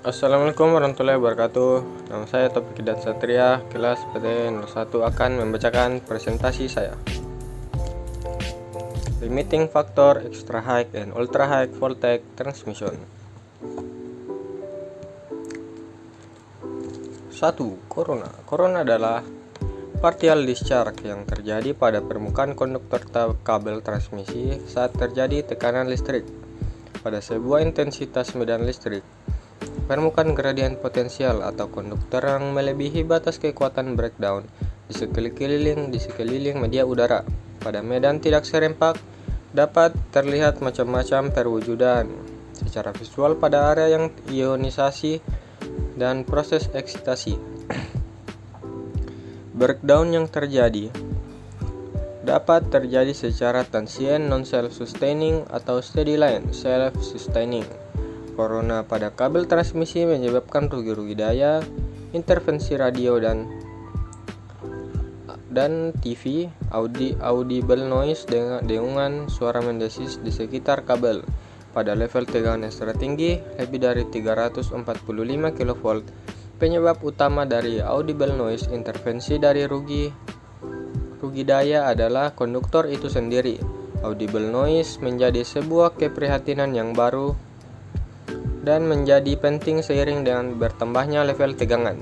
Assalamualaikum warahmatullahi wabarakatuh. Nama saya Topik Hidat Satria, kelas PTN 01 akan membacakan presentasi saya. Limiting Factor Extra High and Ultra High Voltage Transmission. 1. Corona adalah partial discharge yang terjadi pada permukaan konduktor kabel transmisi saat terjadi tekanan listrik pada sebuah intensitas medan listrik. Permukaan gradien potensial atau konduktor yang melebihi batas kekuatan breakdown di sekeliling media udara pada medan tidak serempak dapat terlihat macam-macam perwujudan secara visual pada area yang ionisasi dan proses eksitasi. Breakdown yang terjadi dapat terjadi secara transient non-self-sustaining atau steady line self-sustaining. Corona pada kabel transmisi menyebabkan rugi-rugi daya, intervensi radio dan TV, audible noise dengan dengungan suara mendesis di sekitar kabel pada level tegangan ekstra tinggi lebih dari 345 kV. Penyebab utama dari audible noise intervensi dari rugi daya adalah konduktor itu sendiri. Audible noise menjadi sebuah keprihatinan yang baru dan menjadi penting seiring dengan bertambahnya level tegangan.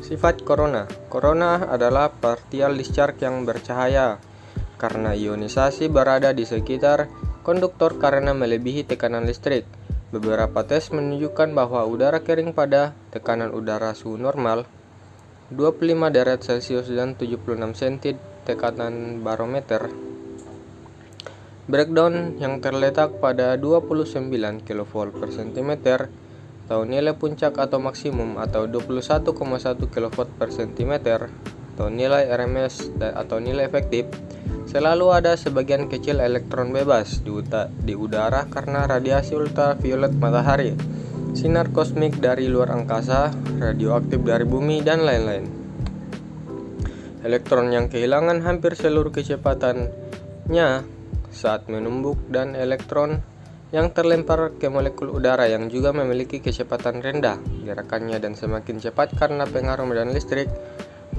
Sifat Corona adalah partial discharge yang bercahaya karena ionisasi berada di sekitar konduktor karena melebihi tekanan listrik. Beberapa tes menunjukkan bahwa udara kering pada tekanan udara suhu normal 25 derajat Celcius dan 76 cm tekanan barometer. Breakdown yang terletak pada 29 kV per cm atau nilai puncak atau maksimum atau 21,1 kV per cm atau nilai RMS atau nilai efektif. Selalu ada sebagian kecil elektron bebas di udara karena radiasi ultraviolet matahari, sinar kosmik dari luar angkasa, radioaktif dari bumi, dan lain-lain. Elektron yang kehilangan hampir seluruh kecepatannya saat menumbuk dan elektron yang terlempar ke molekul udara yang juga memiliki kecepatan rendah gerakannya dan semakin cepat karena pengaruh medan listrik.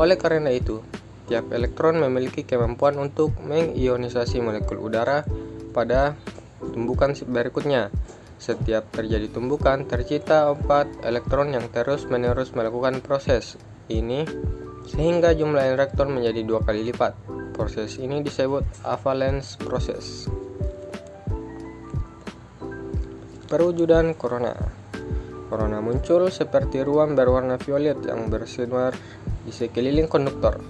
Oleh karena itu, tiap elektron memiliki kemampuan untuk mengionisasi molekul udara pada tumbukan berikutnya. Setiap terjadi tumbukan, tercipta 4 elektron yang terus-menerus melakukan proses ini sehingga jumlah elektron menjadi 2 kali lipat. Proses ini disebut avalanche proses. Perwujudan Corona muncul seperti ruam berwarna violet yang bersinar di sekeliling konduktor,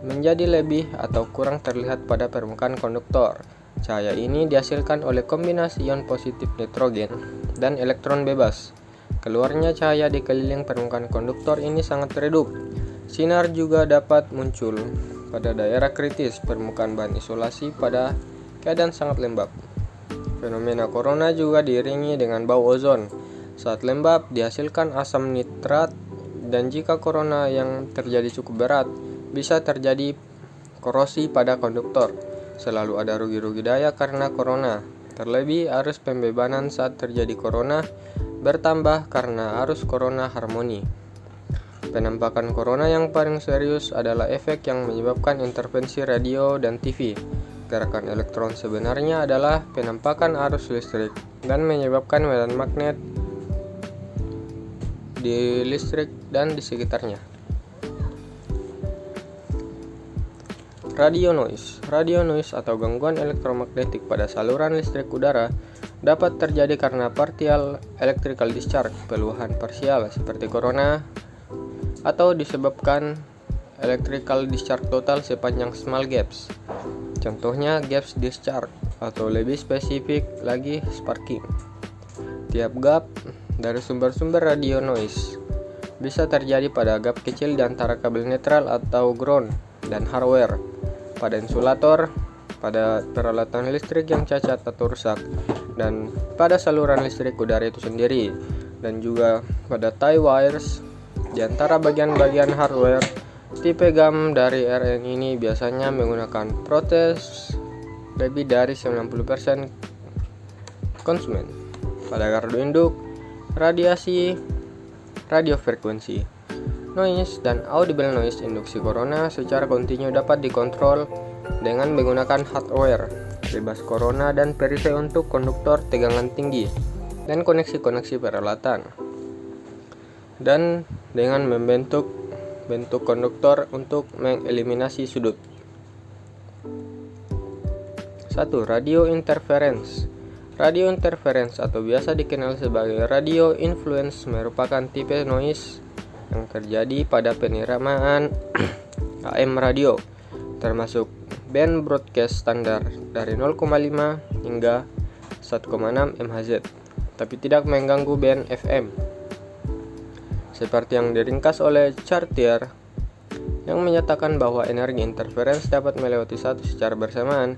menjadi lebih atau kurang terlihat pada permukaan konduktor. Cahaya ini dihasilkan oleh kombinasi ion positif nitrogen dan elektron bebas. Keluarnya cahaya di keliling permukaan konduktor ini sangat redup. Sinar juga dapat muncul pada daerah kritis permukaan bahan isolasi pada keadaan sangat lembab. Fenomena corona juga diiringi dengan bau ozon. Saat lembab dihasilkan asam nitrat, dan jika corona yang terjadi cukup berat, bisa terjadi korosi pada konduktor. Selalu ada rugi-rugi daya karena corona. Terlebih arus pembebanan saat terjadi corona bertambah karena arus corona harmoni. Penampakan corona yang paling serius adalah efek yang menyebabkan intervensi radio dan TV. Gerakan elektron sebenarnya adalah penampakan arus listrik dan menyebabkan medan magnet di listrik dan di sekitarnya. Radio noise atau gangguan elektromagnetik pada saluran listrik udara dapat terjadi karena partial electrical discharge, peluhan parsial seperti corona, atau disebabkan electrical discharge total sepanjang small gaps. Contohnya gaps discharge atau lebih spesifik lagi sparking. Tiap gap dari sumber-sumber radio noise bisa terjadi pada gap kecil di antara kabel netral atau ground dan hardware, pada insulator, pada peralatan listrik yang cacat atau rusak, dan pada saluran listrik udara itu sendiri, dan juga pada tie wires. Di antara bagian-bagian hardware, tipe GAM dari RN ini biasanya menggunakan protes lebih dari 90% konsumen. Pada gardu induk, radiasi radiofrekuensi, noise, dan audible noise induksi corona secara kontinu dapat dikontrol dengan menggunakan hardware, bebas corona dan perisai untuk konduktor tegangan tinggi dan koneksi-koneksi peralatan, dan dengan membentuk bentuk konduktor untuk mengeliminasi sudut. 1. Radio interference. Radio interference atau biasa dikenal sebagai radio influence merupakan tipe noise yang terjadi pada penerimaan AM radio, termasuk band broadcast standar dari 0,5 hingga 1,6 MHz, tapi tidak mengganggu band FM. Seperti yang diringkas oleh Chartier, yang menyatakan bahwa energi interference dapat melewati satu secara bersamaan,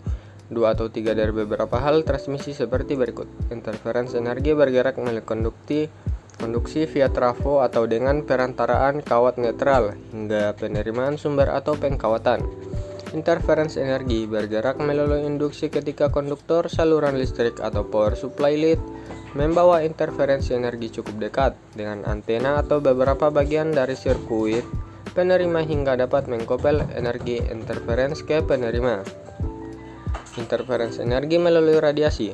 2 atau 3 dari beberapa hal transmisi seperti berikut. Interference energi bergerak melalui konduksi via trafo atau dengan perantaraan kawat netral hingga penerimaan sumber atau pengkawatan. Interference energi bergerak melalui induksi ketika konduktor saluran listrik atau power supply lead membawa interferensi energi cukup dekat dengan antena atau beberapa bagian dari sirkuit penerima hingga dapat mengkopel energi interference ke penerima. Interferensi energi melalui radiasi.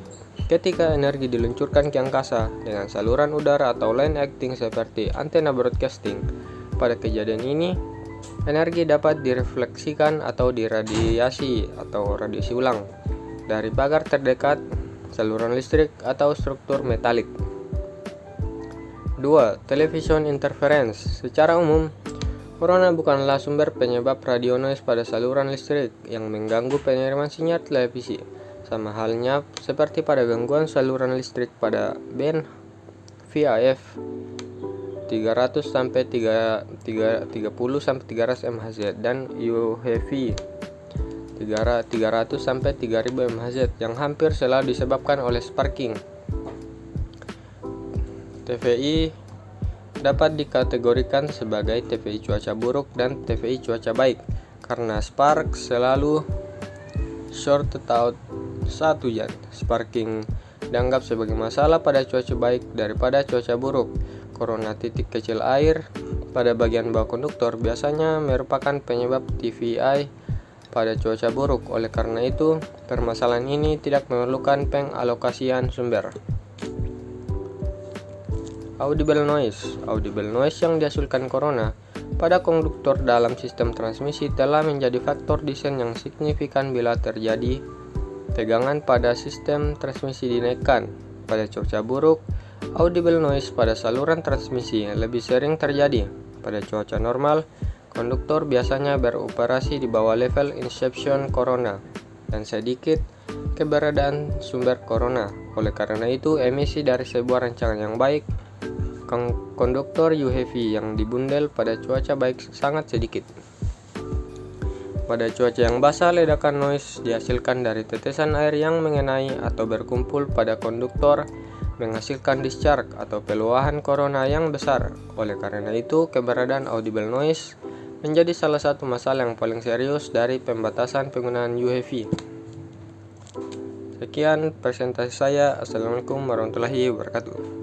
Ketika energi diluncurkan ke angkasa dengan saluran udara atau line acting seperti antena broadcasting, pada kejadian ini energi dapat direfleksikan atau diradiasi atau radiasi ulang dari pagar terdekat, saluran listrik atau struktur metalik. 2. Television interference. Secara umum, corona bukanlah sumber penyebab radio noise pada saluran listrik yang mengganggu penerimaan sinyal televisi, sama halnya seperti pada gangguan saluran listrik pada band VHF 300 sampai 30 sampai 300 MHz dan UHF 300 sampai 3000 MHz yang hampir selalu disebabkan oleh sparking. TVI dapat dikategorikan sebagai TVI cuaca buruk dan TVI cuaca baik karena spark selalu shorted out satu jam. Sparking dianggap sebagai masalah pada cuaca baik daripada cuaca buruk. Corona titik kecil air pada bagian bawah konduktor biasanya merupakan penyebab TVI pada cuaca buruk. Oleh karena itu, permasalahan ini tidak memerlukan pengalokasian sumber. Audible noise. Audible noise yang dihasilkan corona pada konduktor dalam sistem transmisi telah menjadi faktor desain yang signifikan bila terjadi tegangan pada sistem transmisi dinaikkan. Pada cuaca buruk, audible noise pada saluran transmisi lebih sering terjadi. Pada cuaca normal, konduktor biasanya beroperasi di bawah level inception corona dan sedikit keberadaan sumber corona. Oleh karena itu, emisi dari sebuah rancangan yang baik konduktor UHF yang dibundel pada cuaca baik sangat sedikit. Pada cuaca yang basah, ledakan noise dihasilkan dari tetesan air yang mengenai atau berkumpul pada konduktor menghasilkan discharge atau peluahan corona yang besar. Oleh karena itu, keberadaan audible noise menjadi salah satu masalah yang paling serius dari pembatasan penggunaan UHF. Sekian presentasi saya. Assalamualaikum warahmatullahi wabarakatuh.